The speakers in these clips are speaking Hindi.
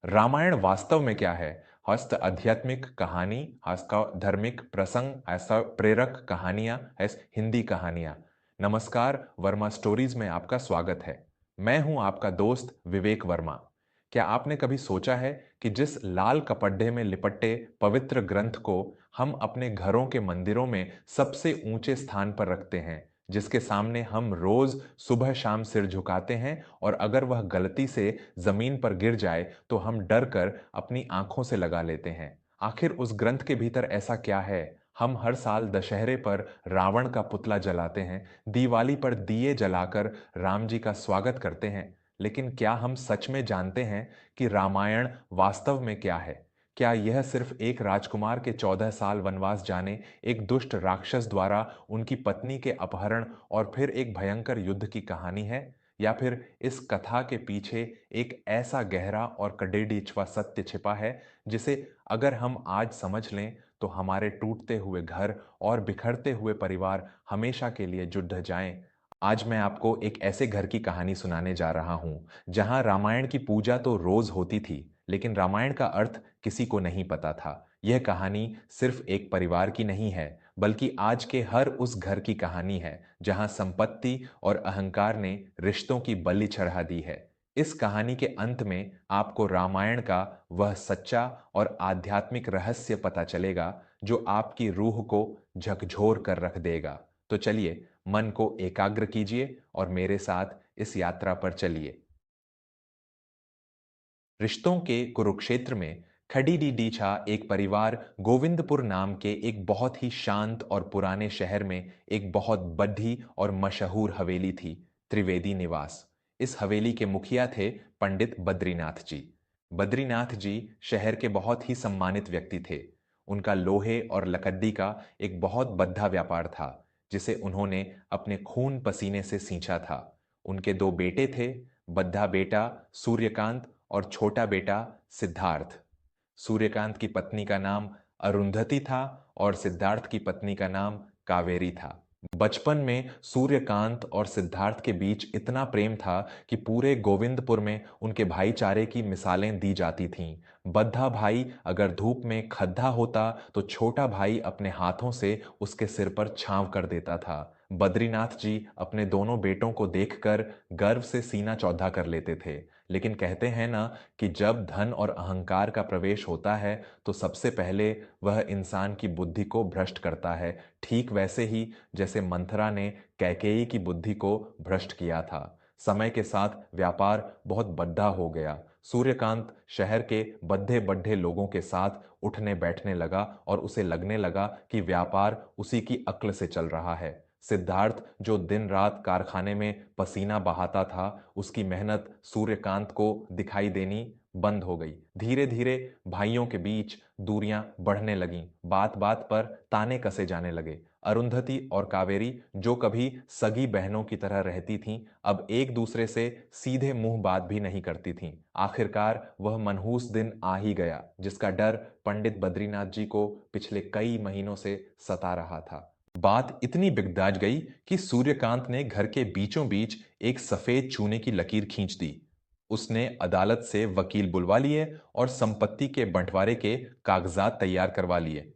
रामायण वास्तव में क्या है? हस्त आध्यात्मिक कहानी, हस्त धार्मिक प्रसंग, ऐसा प्रेरक कहानियां, ऐस हिंदी कहानियां। नमस्कार, वर्मा स्टोरीज में आपका स्वागत है। मैं हूं आपका दोस्त विवेक वर्मा। क्या आपने कभी सोचा है कि जिस लाल कपड़े में लिपटे पवित्र ग्रंथ को हम अपने घरों के मंदिरों में सबसे ऊंचे स्थान पर रखते हैं, जिसके सामने हम रोज सुबह शाम सिर झुकाते हैं, और अगर वह गलती से जमीन पर गिर जाए तो हम डर कर अपनी आंखों से लगा लेते हैं। आखिर उस ग्रंथ के भीतर ऐसा क्या है? हम हर साल दशहरे पर रावण का पुतला जलाते हैं, दिवाली पर दिए जलाकर राम जी का स्वागत करते हैं, लेकिन क्या हम सच में जानते हैं कि रामायण वास्तव में क्या है? क्या यह सिर्फ एक राजकुमार के 14 साल वनवास जाने, एक दुष्ट राक्षस द्वारा उनकी पत्नी के अपहरण और फिर एक भयंकर युद्ध की कहानी है? या फिर इस कथा के पीछे एक ऐसा गहरा और कड़ेड़ीछवा सत्य छिपा है जिसे अगर हम आज समझ लें तो हमारे टूटते हुए घर और बिखरते हुए परिवार हमेशा के लिए जुड़ जाएं? आज मैं आपको एक ऐसे घर की कहानी सुनाने जा रहा हूं जहां रामायण की पूजा तो रोज होती थी, लेकिन रामायण का अर्थ किसी को नहीं पता था। यह कहानी सिर्फ एक परिवार की नहीं है, बल्कि आज के हर उस घर की कहानी है जहां संपत्ति और अहंकार ने रिश्तों की बलि चढ़ा दी है। इस कहानी के अंत में आपको रामायण का वह सच्चा और आध्यात्मिक रहस्य पता चलेगा जो आपकी रूह को झकझोर कर रख देगा। तो चलिए, मन को एकाग्र कीजिए और मेरे साथ इस यात्रा पर चलिए। रिश्तों के कुरुक्षेत्र में खडीडीडीछा एक परिवार गोविंदपुर नाम के एक बहुत ही शांत और पुराने शहर में एक बहुत बड़ी और मशहूर हवेली थी, त्रिवेदी निवास। इस हवेली के मुखिया थे पंडित बद्रीनाथ जी। बद्रीनाथ जी शहर के बहुत ही सम्मानित व्यक्ति थे। उनका लोहे और लकड़ी का एक बहुत बड़ा व्यापार था, जिसे उन्होंने अपने खून पसीने से सींचा था। उनके दो बेटे थे, बड़ा बेटा सूर्यकांत और छोटा बेटा सिद्धार्थ। सूर्यकांत की पत्नी का नाम अरुंधति था और सिद्धार्थ की पत्नी का नाम कावेरी था। बचपन में सूर्यकांत और सिद्धार्थ के बीच इतना प्रेम था कि पूरे गोविंदपुर में उनके भाईचारे की मिसालें दी जाती थीं। बद्धा भाई अगर धूप में खद्दा होता तो छोटा भाई अपने हाथों से उसके सिर पर छांव कर देता था। बद्रीनाथ जी अपने दोनों बेटों को देखकर गर्व से सीना चौधा कर लेते थे। लेकिन कहते हैं ना कि जब धन और अहंकार का प्रवेश होता है तो सबसे पहले वह इंसान की बुद्धि को भ्रष्ट करता है, ठीक वैसे ही जैसे मंथरा ने कैकेयी की बुद्धि को भ्रष्ट किया था। समय के साथ व्यापार बहुत बड़ा हो गया। सूर्यकांत शहर के बड्ढे बड्ढे लोगों के साथ उठने बैठने लगा और उसे लगने लगा कि व्यापार उसी की अक्ल से चल रहा है। सिद्धार्थ जो दिन रात कारखाने में पसीना बहाता था, उसकी मेहनत सूर्यकांत को दिखाई देनी बंद हो गई। धीरे धीरे भाइयों के बीच दूरियां बढ़ने लगीं, बात बात पर ताने कसे जाने लगे। अरुंधति और कावेरी जो कभी सगी बहनों की तरह रहती थीं, अब एक दूसरे से सीधे मुंह बात भी नहीं करती थीं। आखिरकार वह मनहूस दिन आ ही गया जिसका डर पंडित बद्रीनाथ जी को पिछले कई महीनों से सता रहा था। बात इतनी बिगदाज गई कि सूर्यकांत ने घर के बीचों बीच एक सफेद चूने की लकीर खींच दी। उसने अदालत से वकील बुलवा लिए और संपत्ति के बंटवारे के कागजात तैयार करवा लिए।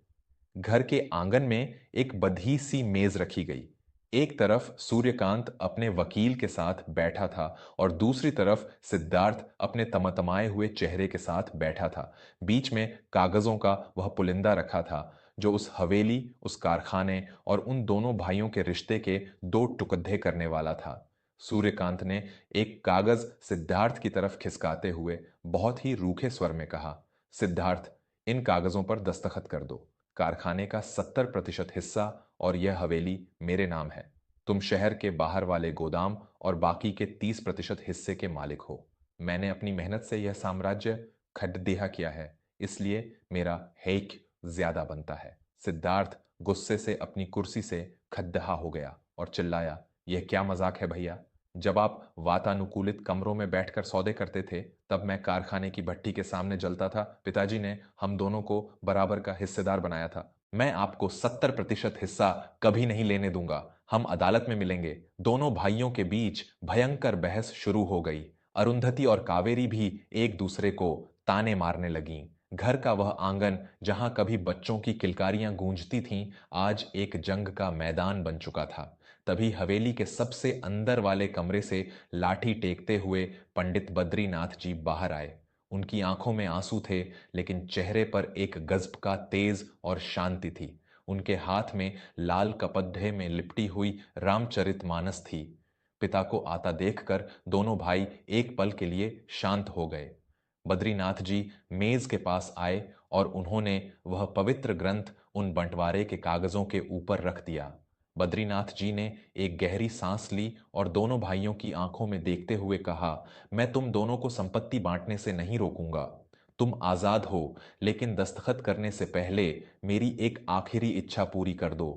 घर के आंगन में एक बधी सी मेज रखी गई। एक तरफ सूर्यकांत अपने वकील के साथ बैठा था और दूसरी तरफ सिद्धार्थ अपने तमतमाए हुए चेहरे के साथ बैठा था। बीच में कागजों का वह पुलिंदा रखा था जो उस हवेली, उस कारखाने और उन दोनों भाइयों के रिश्ते के दो टुकड़े करने वाला था। सूर्यकांत ने एक कागज सिद्धार्थ की तरफ खिसकाते हुए बहुत ही रूखे स्वर में कहा, सिद्धार्थ, इन कागजों पर दस्तखत कर दो। कारखाने का 70% हिस्सा और यह हवेली मेरे नाम है। तुम शहर के बाहर वाले गोदाम और बाकी के 30% हिस्से के मालिक हो। मैंने अपनी मेहनत से यह साम्राज्य खटदिया किया है, इसलिए मेरा हेक ज्यादा बनता है। सिद्धार्थ गुस्से से अपनी कुर्सी से खद्दहा हो गया और चिल्लाया, यह क्या मजाक है भैया? जब आप वातानुकूलित कमरों में बैठकर सौदे करते थे, तब मैं कारखाने की भट्टी के सामने जलता था। पिताजी ने हम दोनों को बराबर का हिस्सेदार बनाया था। मैं आपको 70% हिस्सा कभी नहीं लेने दूंगा। हम अदालत में मिलेंगे। दोनों भाइयों के बीच भयंकर बहस शुरू हो गई। अरुंधति और कावेरी भी एक दूसरे को ताने मारने लगीं। घर का वह आंगन जहां कभी बच्चों की किलकारियां गूंजती थीं, आज एक जंग का मैदान बन चुका था। तभी हवेली के सबसे अंदर वाले कमरे से लाठी टेकते हुए पंडित बद्रीनाथ जी बाहर आए। उनकी आंखों में आंसू थे, लेकिन चेहरे पर एक गज्ब का तेज और शांति थी। उनके हाथ में लाल कपड्ढे में लिपटी हुई रामचरितमानस थी। पिता को आता देखकर दोनों भाई एक पल के लिए शांत हो गए। बद्रीनाथ जी मेज के पास आए और उन्होंने वह पवित्र ग्रंथ उन बंटवारे के कागजों के ऊपर रख दिया। बद्रीनाथ जी ने एक गहरी सांस ली और दोनों भाइयों की आंखों में देखते हुए कहा, मैं तुम दोनों को संपत्ति बांटने से नहीं रोकूंगा। तुम आजाद हो, लेकिन दस्तखत करने से पहले मेरी एक आखिरी इच्छा पूरी कर दो।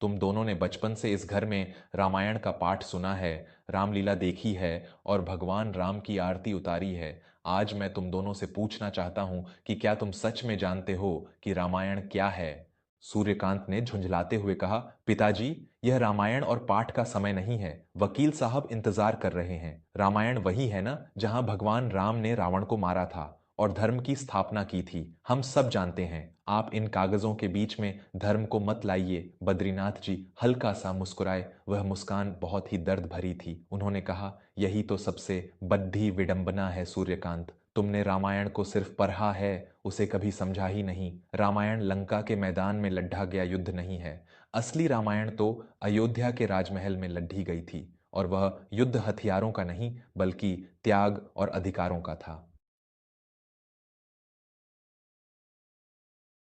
तुम दोनों ने बचपन से इस घर में रामायण का पाठ सुना है, रामलीला देखी है और भगवान राम की आरती उतारी है। आज मैं तुम दोनों से पूछना चाहता हूं कि क्या तुम सच में जानते हो कि रामायण क्या है? सूर्यकांत ने झुंझलाते हुए कहा, पिताजी, यह रामायण और पाठ का समय नहीं है। वकील साहब इंतजार कर रहे हैं। रामायण वही है ना जहां भगवान राम ने रावण को मारा था और धर्म की स्थापना की थी। हम सब जानते हैं। आप इन कागजों के बीच में धर्म को मत लाइए। बद्रीनाथ जी हल्का सा मुस्कुराए। वह मुस्कान बहुत ही दर्द भरी थी। उन्होंने कहा, यही तो सबसे बद्धी विडंबना है सूर्यकांत। तुमने रामायण को सिर्फ पढ़ा है, उसे कभी समझा ही नहीं। रामायण लंका के मैदान में लड़ा गया युद्ध नहीं है। असली रामायण तो अयोध्या के राजमहल में लड़ी गई थी, और वह युद्ध हथियारों का नहीं बल्कि त्याग और अधिकारों का था।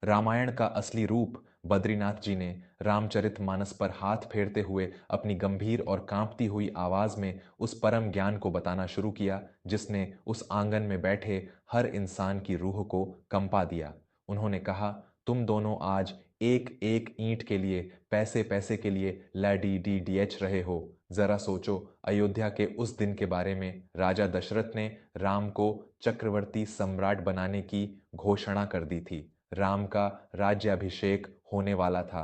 रामायण का असली रूप। बद्रीनाथ जी ने रामचरितमानस पर हाथ फेरते हुए अपनी गंभीर और कांपती हुई आवाज में उस परम ज्ञान को बताना शुरू किया जिसने उस आंगन में बैठे हर इंसान की रूह को कंपा दिया। उन्होंने कहा, तुम दोनों आज एक एक ईंट के लिए, पैसे पैसे के लिए लैडी डी डी एच रहे हो। जरा सोचो, अयोध्या के उस दिन के बारे में। राजा दशरथ ने राम को चक्रवर्ती सम्राट बनाने की घोषणा कर दी थी। राम का राज्याभिषेक होने वाला था।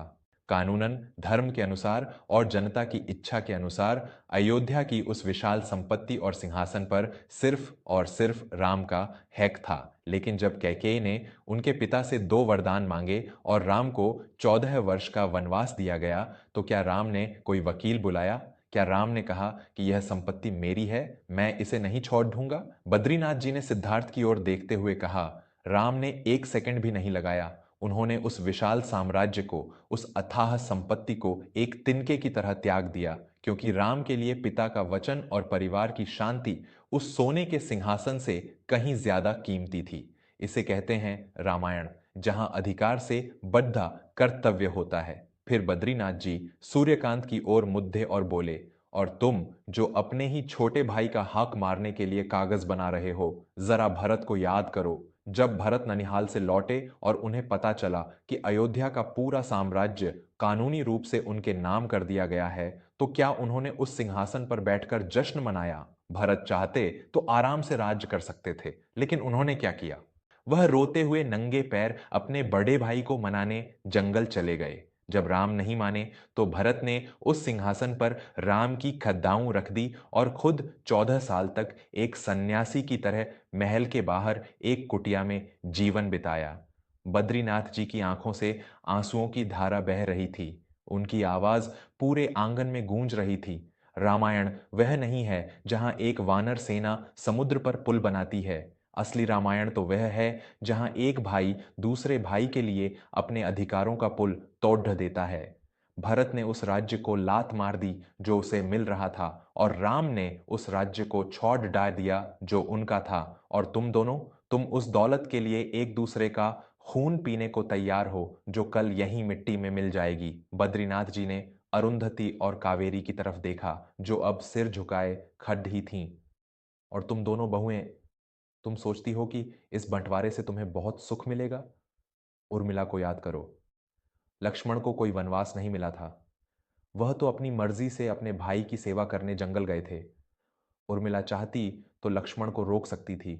कानूनन, धर्म के अनुसार और जनता की इच्छा के अनुसार अयोध्या की उस विशाल संपत्ति और सिंहासन पर सिर्फ और सिर्फ राम का हक था। लेकिन जब कैकेयी ने उनके पिता से 2 वरदान मांगे और राम को 14 वर्ष का वनवास दिया गया, तो क्या राम ने कोई वकील बुलाया? क्या राम ने कहा कि यह संपत्ति मेरी है, मैं इसे नहीं छोड़ दूंगा? बद्रीनाथ जी ने सिद्धार्थ की ओर देखते हुए कहा, राम ने एक सेकंड भी नहीं लगाया। उन्होंने उस विशाल साम्राज्य को, उस अथाह संपत्ति को एक तिनके की तरह त्याग दिया, क्योंकि राम के लिए पिता का वचन और परिवार की शांति उस सोने के सिंहासन से कहीं ज्यादा कीमती थी। इसे कहते हैं रामायण, जहां अधिकार से बद्धा कर्तव्य होता है। फिर बद्रीनाथ जी सूर्यकांत की ओर मुद्दे और बोले, और तुम जो अपने ही छोटे भाई का हक मारने के लिए कागज बना रहे हो, जरा भरत को याद करो। जब भरत ननिहाल से लौटे और उन्हें पता चला कि अयोध्या का पूरा साम्राज्य कानूनी रूप से उनके नाम कर दिया गया है, तो क्या उन्होंने उस सिंहासन पर बैठकर जश्न मनाया? भरत चाहते तो आराम से राज्य कर सकते थे, लेकिन उन्होंने क्या किया? वह रोते हुए नंगे पैर अपने बड़े भाई को मनाने जंगल चले गए। जब राम नहीं माने, तो भरत ने उस सिंहासन पर राम की खद्दाऊं रख दी और खुद 14 साल तक एक सन्यासी की तरह महल के बाहर एक कुटिया में जीवन बिताया। बद्रीनाथ जी की आंखों से आंसुओं की धारा बह रही थी। उनकी आवाज पूरे आंगन में गूंज रही थी। रामायण वह नहीं है जहां एक वानर सेना समुद्र पर पुल बनाती है। असली रामायण तो वह है जहां एक भाई दूसरे भाई के लिए अपने अधिकारों का पुल तोड़ देता है। भरत ने उस राज्य को लात मार दी जो उसे मिल रहा था, और राम ने उस राज्य को छोड़ डाल दिया जो उनका था। और तुम दोनों, तुम उस दौलत के लिए एक दूसरे का खून पीने को तैयार हो जो कल यहीं मिट्टी में मिल जाएगी। बद्रीनाथ जी ने अरुंधति और कावेरी की तरफ देखा, जो अब सिर झुकाए खड़ी थीं। और तुम दोनों बहुएं, तुम सोचती हो कि इस बंटवारे से तुम्हें बहुत सुख मिलेगा? उर्मिला को याद करो। लक्ष्मण को कोई वनवास नहीं मिला था। वह तो अपनी मर्जी से अपने भाई की सेवा करने जंगल गए थे। उर्मिला चाहती तो लक्ष्मण को रोक सकती थी,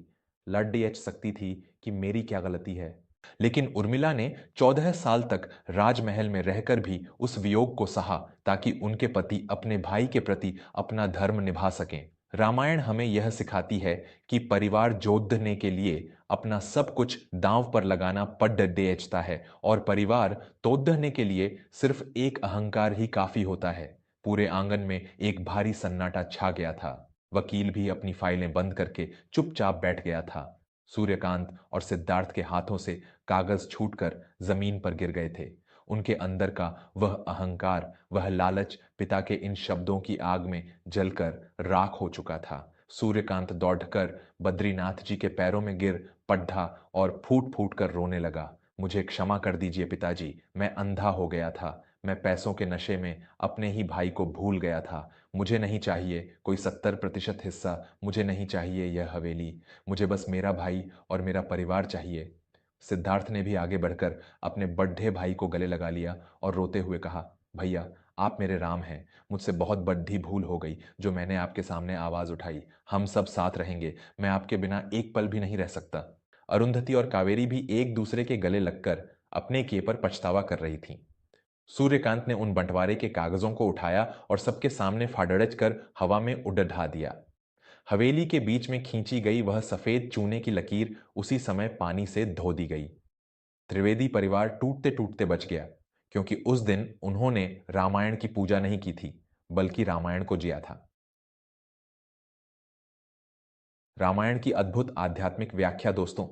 लड़ सकती थी कि मेरी क्या गलती है। लेकिन उर्मिला ने 14 साल तक राजमहल में रहकर भी उस वियोग को सहा, ताकि उनके पति अपने भाई के प्रति अपना धर्म निभा सकें। रामायण हमें यह सिखाती है कि परिवार जोड़ने के लिए अपना सब कुछ दांव पर लगाना पड़ देता है और परिवार तोड़ने के लिए सिर्फ एक अहंकार ही काफी होता है। पूरे आंगन में एक भारी सन्नाटा छा गया था। वकील भी अपनी फाइलें बंद करके चुपचाप बैठ गया था। सूर्यकांत और सिद्धार्थ के हाथों से कागज छूटकर जमीन पर गिर गए थे। उनके अंदर का वह अहंकार, वह लालच पिता के इन शब्दों की आग में जलकर राख हो चुका था। सूर्यकांत दौड़कर बद्रीनाथ जी के पैरों में गिर पड्ढा और फूट फूट कर रोने लगा। मुझे क्षमा कर दीजिए पिताजी, मैं अंधा हो गया था। मैं पैसों के नशे में अपने ही भाई को भूल गया था। मुझे नहीं चाहिए कोई 70% हिस्सा, मुझे नहीं चाहिए यह हवेली। मुझे बस मेरा भाई और मेरा परिवार चाहिए। सिद्धार्थ ने भी आगे बढ़कर अपने बड्ढे भाई को गले लगा लिया और रोते हुए कहा, भैया, आप मेरे राम हैं। मुझसे बहुत बड़ी भूल हो गई जो मैंने आपके सामने आवाज उठाई। हम सब साथ रहेंगे। मैं आपके बिना एक पल भी नहीं रह सकता। अरुंधति और कावेरी भी एक दूसरे के गले लगकर अपने किए पर पछतावा कर रही थीं। सूर्यकांत ने उन बंटवारे के कागजों को उठाया और सबके सामने फाड़ड़च कर हवा में उड़ा दिया। हवेली के बीच में खींची गई वह सफेद चूने की लकीर उसी समय पानी से धो दी गई। त्रिवेदी परिवार टूटते टूटते बच गया, क्योंकि उस दिन उन्होंने रामायण की पूजा नहीं की थी, बल्कि रामायण को जिया था। रामायण की अद्भुत आध्यात्मिक व्याख्या दोस्तों,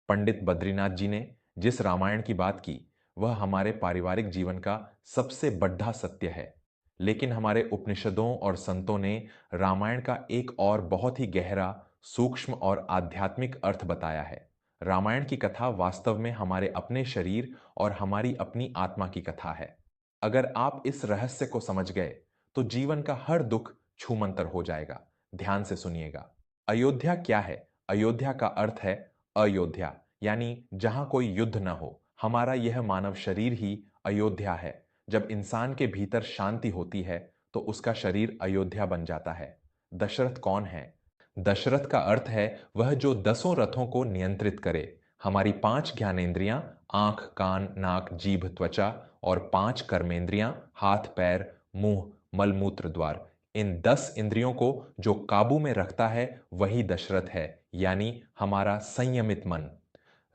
पंडित बद्रीनाथ जी ने जिस रामायण की बात की, वह हमारे पारिवारिक जीवन का सबसे बड़ा सत्य है। लेकिन हमारे उपनिषदों और संतों ने रामायण का एक और बहुत ही गहरा, सूक्ष्म और आध्यात्मिक अर्थ बताया है। रामायण की कथा वास्तव में हमारे अपने शरीर और हमारी अपनी आत्मा की कथा है। अगर आप इस रहस्य को समझ गए, तो जीवन का हर दुख छूमंतर हो जाएगा। ध्यान से सुनिएगा। अयोध्या क्या है? अयोध्या का अर्थ है अयोध्या, यानी जहां कोई युद्ध न हो। हमारा यह मानव शरीर ही अयोध्या है। जब इंसान के भीतर शांति होती है, तो उसका शरीर अयोध्या बन जाता है। दशरथ कौन है? दशरथ का अर्थ है वह जो 10 रथों को नियंत्रित करे। हमारी 5 ज्ञानेंद्रियां, आंख, कान, नाक, जीभ, त्वचा और 5 कर्मेंद्रियां, हाथ, पैर, मुंह, मलमूत्र द्वार, इन 10 इंद्रियों को जो काबू में रखता है, वही दशरथ है, यानी हमारा संयमित मन।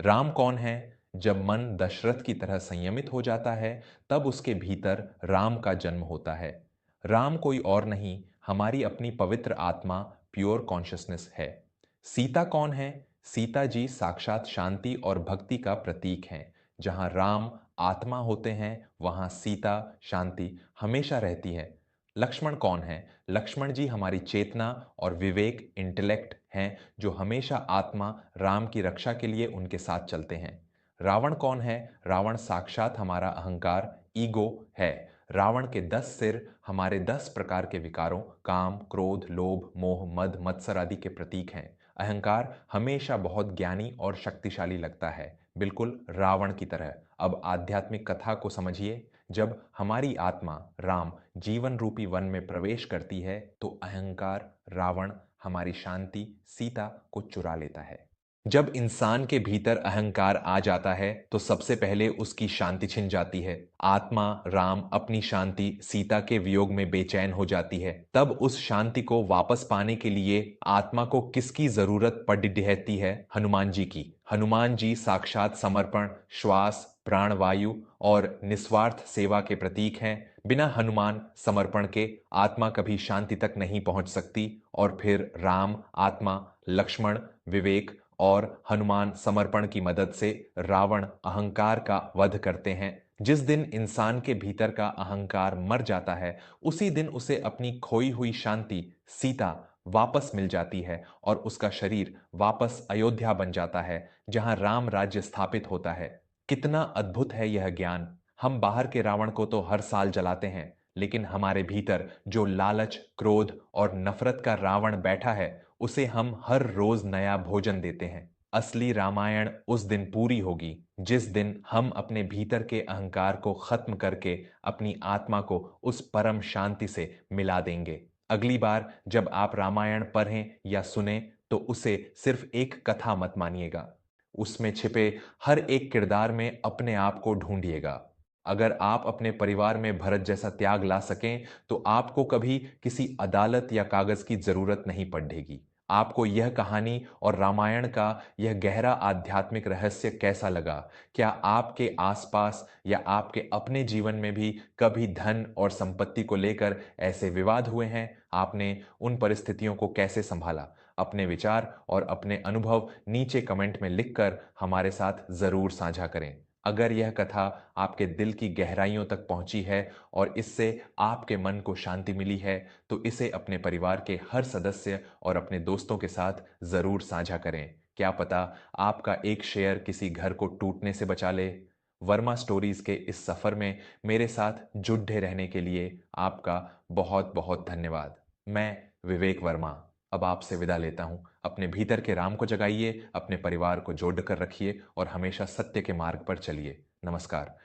राम कौन है? जब मन दशरथ की तरह संयमित हो जाता है, तब उसके भीतर राम का जन्म होता है। राम कोई और नहीं, हमारी अपनी पवित्र आत्मा, प्योर कॉन्शियसनेस है। सीता कौन है? सीता जी साक्षात शांति और भक्ति का प्रतीक हैं। जहां राम आत्मा होते हैं, वहां सीता शांति हमेशा रहती है। लक्ष्मण कौन है? लक्ष्मण जी हमारी चेतना और विवेक, इंटेलेक्ट हैं, जो हमेशा आत्मा राम की रक्षा के लिए उनके साथ चलते हैं। रावण कौन है? रावण साक्षात हमारा अहंकार, ईगो है। रावण के 10 सिर हमारे 10 प्रकार के विकारों, काम, क्रोध, लोभ, मोह, मद, मत्सर आदि के प्रतीक हैं। अहंकार हमेशा बहुत ज्ञानी और शक्तिशाली लगता है, बिल्कुल रावण की तरह। अब आध्यात्मिक कथा को समझिए। जब हमारी आत्मा राम जीवन रूपी वन में प्रवेश करती है, तो अहंकार रावण हमारी शांति सीता को चुरा लेता है। जब इंसान के भीतर अहंकार आ जाता है, तो सबसे पहले उसकी शांति छिन जाती है। आत्मा राम अपनी शांति सीता के वियोग में बेचैन हो जाती है। तब उस शांति को वापस पाने के लिए आत्मा को किसकी जरूरत पड़ रहती है? हनुमान जी की। हनुमान जी साक्षात समर्पण, श्वास, प्राणवायु और निस्वार्थ सेवा के प्रतीक हैं। बिना हनुमान समर्पण के आत्मा कभी शांति तक नहीं पहुंच सकती। और फिर राम आत्मा, लक्ष्मण विवेक और हनुमान समर्पण की मदद से रावण अहंकार का वध करते हैं। जिस दिन इंसान के भीतर का अहंकार मर जाता है, उसी दिन उसे अपनी खोई हुई शांति सीता वापस मिल जाती है और उसका शरीर वापस अयोध्या बन जाता है, जहां राम राज्य स्थापित होता है। कितना अद्भुत है यह ज्ञान! हम बाहर के रावण को तो हर साल जलाते हैं, लेकिन हमारे भीतर जो लालच, क्रोध और नफरत का रावण बैठा है, उसे हम हर रोज नया भोजन देते हैं। असली रामायण उस दिन पूरी होगी, जिस दिन हम अपने भीतर के अहंकार को खत्म करके अपनी आत्मा को उस परम शांति से मिला देंगे। अगली बार जब आप रामायण पढ़ें या सुने, तो उसे सिर्फ एक कथा मत मानिएगा। उसमें छिपे हर एक किरदार में अपने आप को ढूंढिएगा। अगर आप अपने परिवार में भरत जैसा त्याग ला सकें, तो आपको कभी किसी अदालत या कागज की जरूरत नहीं पड़ेगी। आपको यह कहानी और रामायण का यह गहरा आध्यात्मिक रहस्य कैसा लगा? क्या आपके आसपास या आपके अपने जीवन में भी कभी धन और संपत्ति को लेकर ऐसे विवाद हुए हैं? आपने उन परिस्थितियों को कैसे संभाला? अपने विचार और अपने अनुभव नीचे कमेंट में लिखकर हमारे साथ जरूर साझा करें। अगर यह कथा आपके दिल की गहराइयों तक पहुंची है और इससे आपके मन को शांति मिली है, तो इसे अपने परिवार के हर सदस्य और अपने दोस्तों के साथ जरूर साझा करें। क्या पता आपका एक शेयर किसी घर को टूटने से बचा ले। वर्मा स्टोरीज के इस सफर में मेरे साथ जुड़े रहने के लिए आपका बहुत बहुत धन्यवाद। मैं विवेक वर्मा अब आपसे विदा लेता हूं। अपने भीतर के राम को जगाइए, अपने परिवार को जोड़ कर रखिए और हमेशा सत्य के मार्ग पर चलिए। नमस्कार।